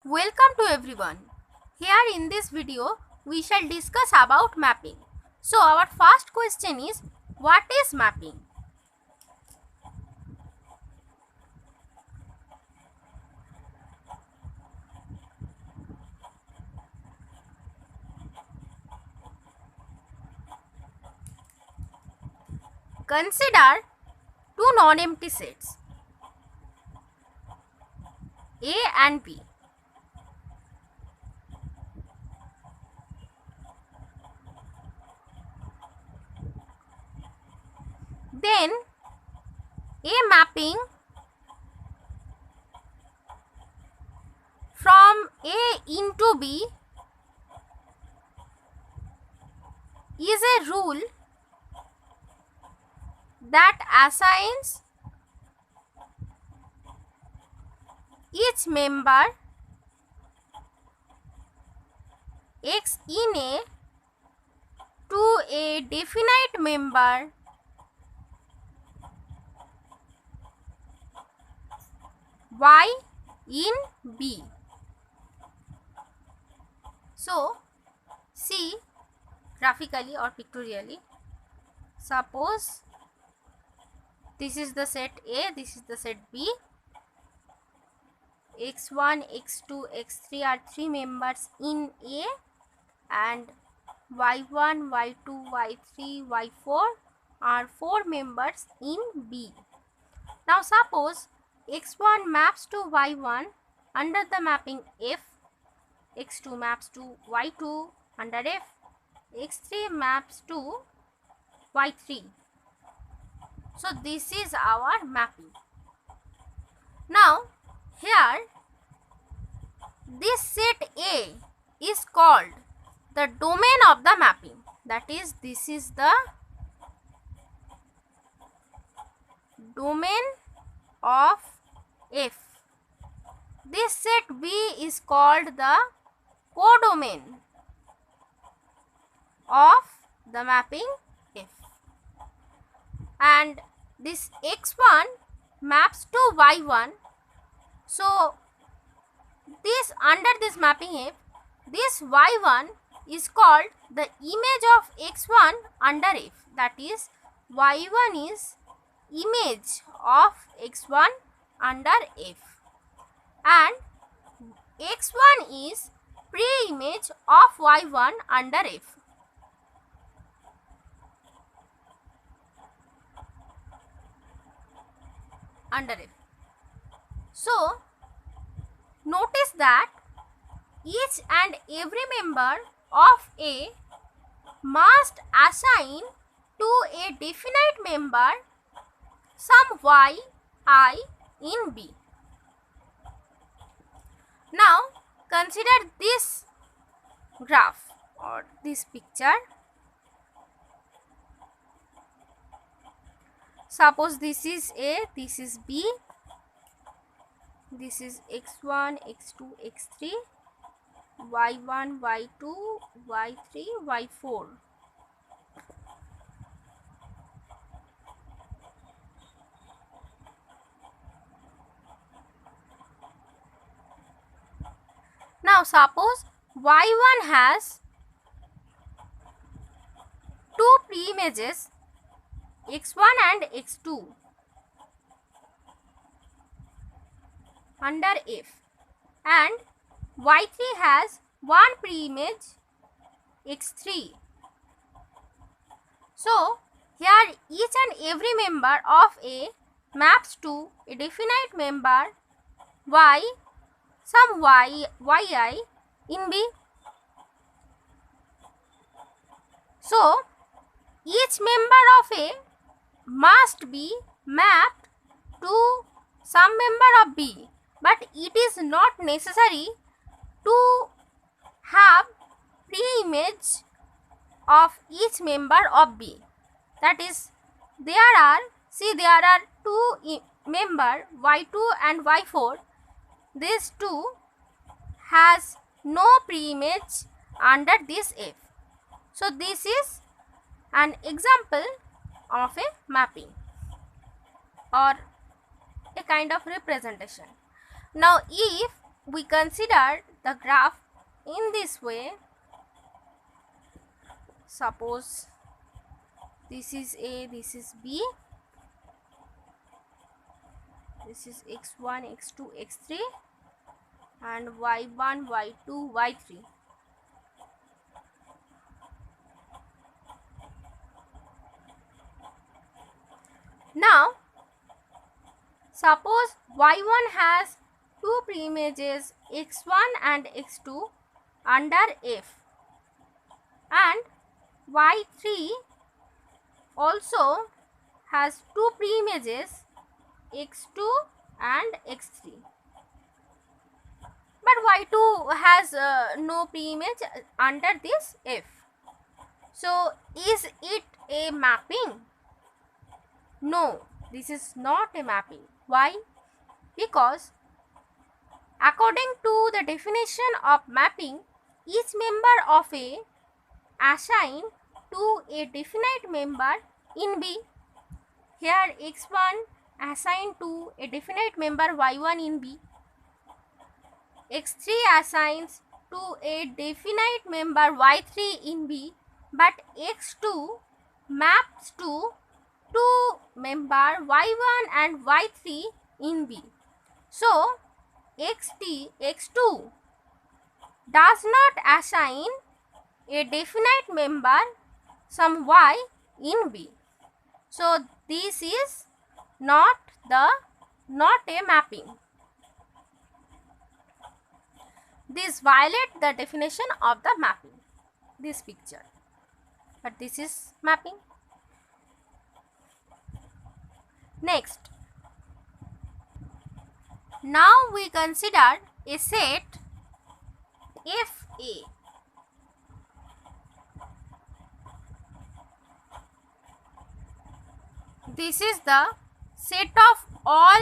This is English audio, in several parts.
Welcome to everyone. Here in this video, we shall discuss about mapping. So our first question is, what is mapping? Consider two non-empty sets, A and B. Then A mapping from A into B is a rule that assigns each member X in A to a definite member Y in B. So, see graphically or pictorially. Suppose this is the set A, this is the set B. X1, X2, X3 are three members in A, and Y1, Y2, Y3, Y4 are four members in B. Now suppose X1 maps to Y1 under the mapping F, X2 maps to Y2 under F, X3 maps to Y3. So this is our mapping. Now here this set A is called the domain of the mapping. That is, this is the domain of F. This set B is called the codomain of the mapping F. And this X1 maps to Y1. So this under this mapping F, this Y1 is called the image of X1 under F. That is, Y1 is image of X1 under F, and X1 is pre-image of Y1 under F. So notice that each and every member of A must assign to a definite member some Y I in B. Now consider this graph or this picture. Suppose this is A, this is B, this is X1, X2, X3, Y1, Y2, Y3, Y4. Now suppose Y1 has two pre-images X1 and X2 under F, and Y3 has one pre-image X3. So here each and every member of A maps to a definite member Y, some Yi in B. So each member of A must be mapped to some member of B, but it is not necessary to have pre-image of each member of B. That is, there are two member Y2 and Y4. These two has no pre-image under this F. So this is an example of a mapping or a kind of representation. Now if we consider the graph in this way. Suppose this is A, this is B, this is x1, x2, x3 and y1, y2, y3. Now suppose y1 has two preimages x1 and x2 under F, and y3 also has two preimages x2 and x3, but y2 has no preimage under this F. So is it a mapping? No, this is not a mapping. Why? Because according to the definition of mapping, each member of A assigned to a definite member in B. Here x1 assigned to a definite member y1 in B. x3 assigns to a definite member y3 in B, but x2 maps to two member y1 and y3 in B. So x2 does not assign a definite member some y in B. So this is not a mapping. This violates the definition of the mapping, this picture, but this is mapping. Next, now we consider a set FA. This is the set of all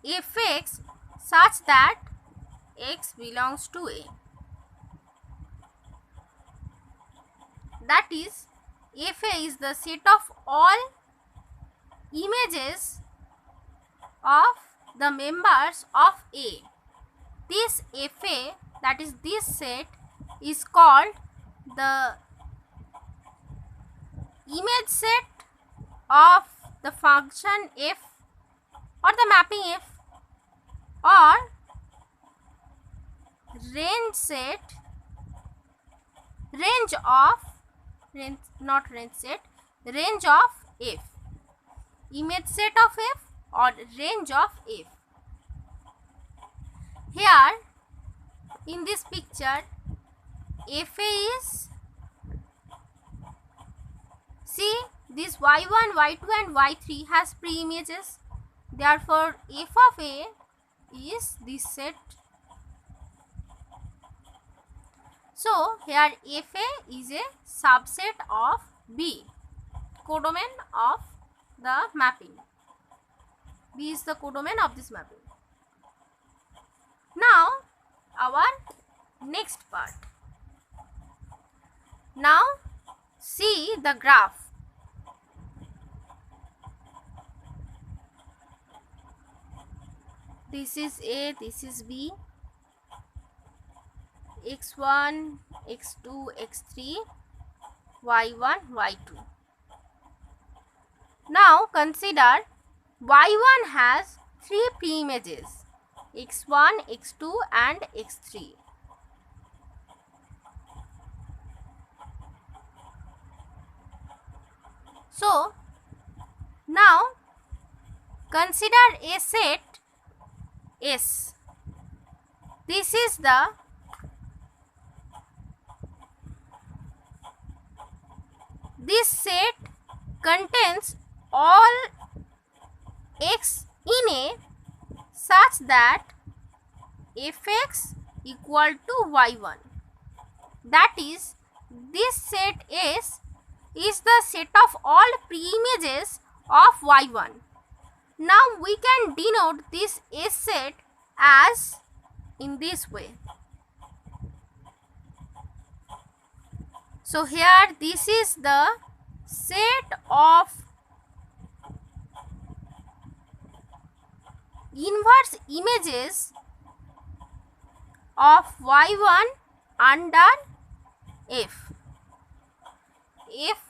fx such that x belongs to A. That is, FA is the set of all images of the members of A. This FA, that is this set, is called the image set of the function f or the mapping f, or range set, range of f, image set of f or range of f. Here in this picture, FA is, see, this y1, y2 and y3 has preimages. Therefore, f of A is this set. So here FA is a subset of B, codomain of the mapping. B is the codomain of this mapping. Now our next part. Now see the graph. This is A, this is B, x1, x2, x3, y1, y2. Now consider y1 has three preimages x1, x2 and x3. So now consider a set S. This set contains all x in A such that fx equal to y1. That is, this set S is the set of all preimages of y1. Now we can denote this S set as in this way. So here this is the set of inverse images of y1 under f. F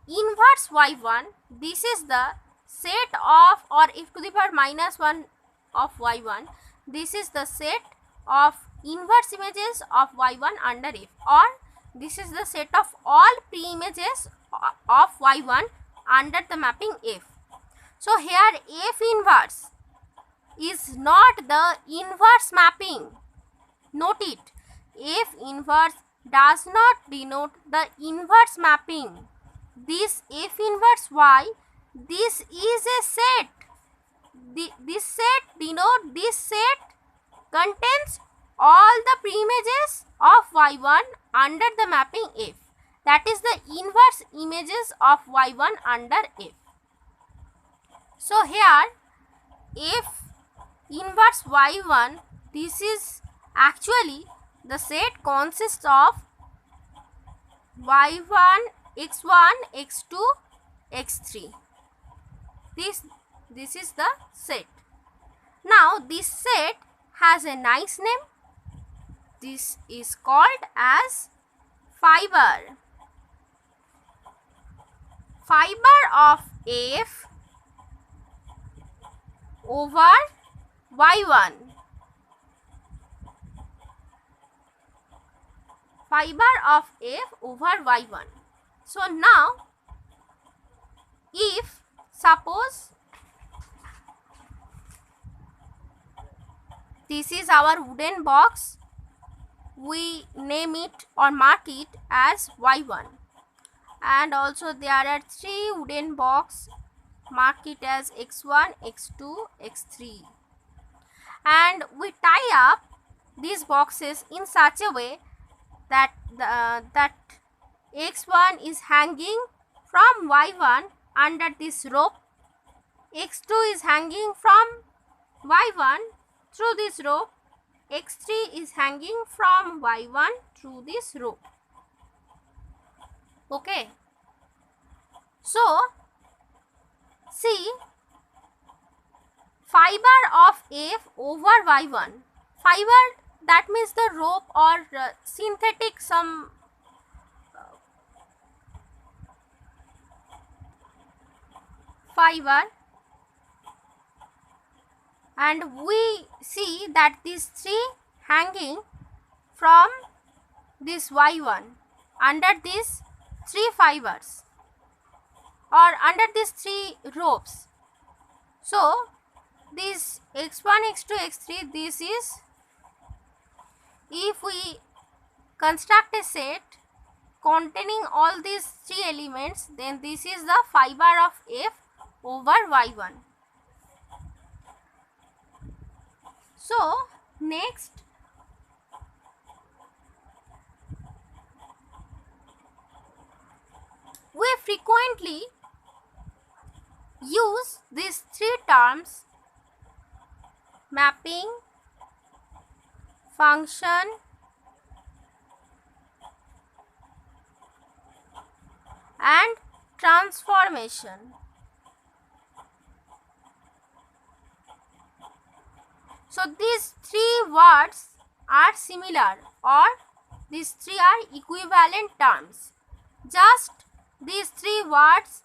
inverse y1, this is the set of, or f to the power minus 1 of y1, this is the set of inverse images of y1 under f, or this is the set of all pre-images of y1 under the mapping f. So here f inverse is not the inverse mapping. Note it, f inverse does not denote the inverse mapping. This f inverse y, this is a set. This set denote, this set contains all the pre-images of y1 under the mapping f. That is the inverse images of y1 under f. So here f inverse y1, this is actually the set consists of y1, x1, x2, x3. This is the set. Now this set has a nice name. This is called as fiber. Fiber of f over y1. Fiber of f over y1. So now if suppose this is our wooden box, we name it or mark it as y1, and also there are 3 wooden box, mark it as x1, x2, x3, and we tie up these boxes in such a way that that x1 is hanging from y1 under this rope, x2 is hanging from y1 through this rope, x3 is hanging from y1 through this rope. Okay, so see, fiber of f over y1, fiber, that means the rope or synthetic some fiber, and we see that these 3 hanging from this y1 under these 3 fibers or under these 3 ropes. So this x1, x2, x3, this is, if we construct a set containing all these 3 elements, then this is the fiber of f over y1. So next, we frequently use these 3 terms: mapping, function, and transformation. So these 3 words are similar, or these 3 are equivalent terms. Just these 3 words,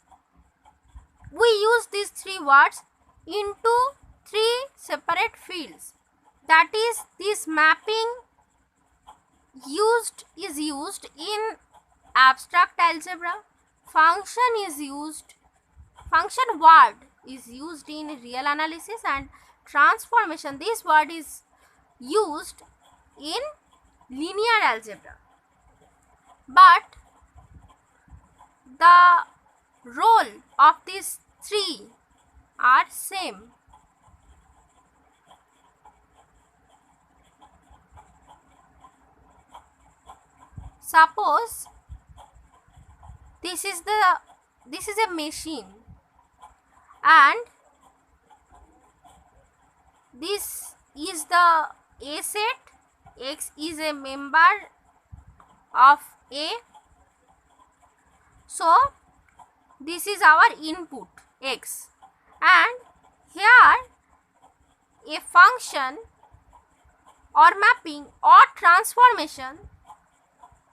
we use these 3 words into 3 separate fields. That is, this mapping is used in abstract algebra, function word is used in real analysis, and transformation, this word is used in linear algebra. But the role of these 3 are same. Suppose this is a machine, and this is the A set, X is a member of A. So this is our input X, and here a function or mapping or transformation,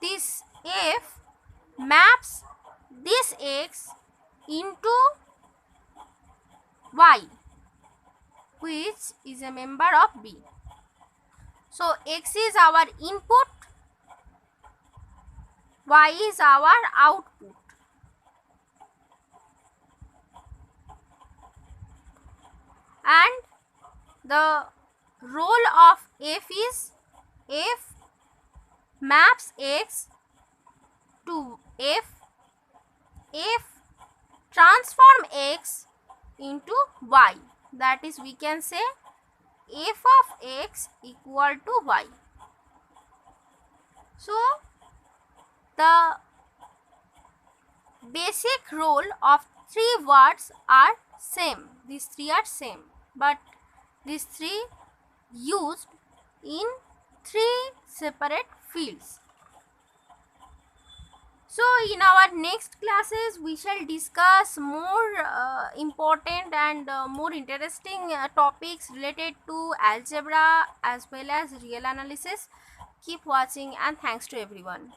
this F maps this X into Y, which is a member of B. So X is our input, Y is our output. And the role of F is F maps X to F, F transform X into Y. That is, we can say F of X equal to Y. So the basic role of three words are same. These three are same, but these three used in three separate fields. So in our next classes we shall discuss more important and more interesting topics related to algebra as well as real analysis. Keep watching and thanks to everyone.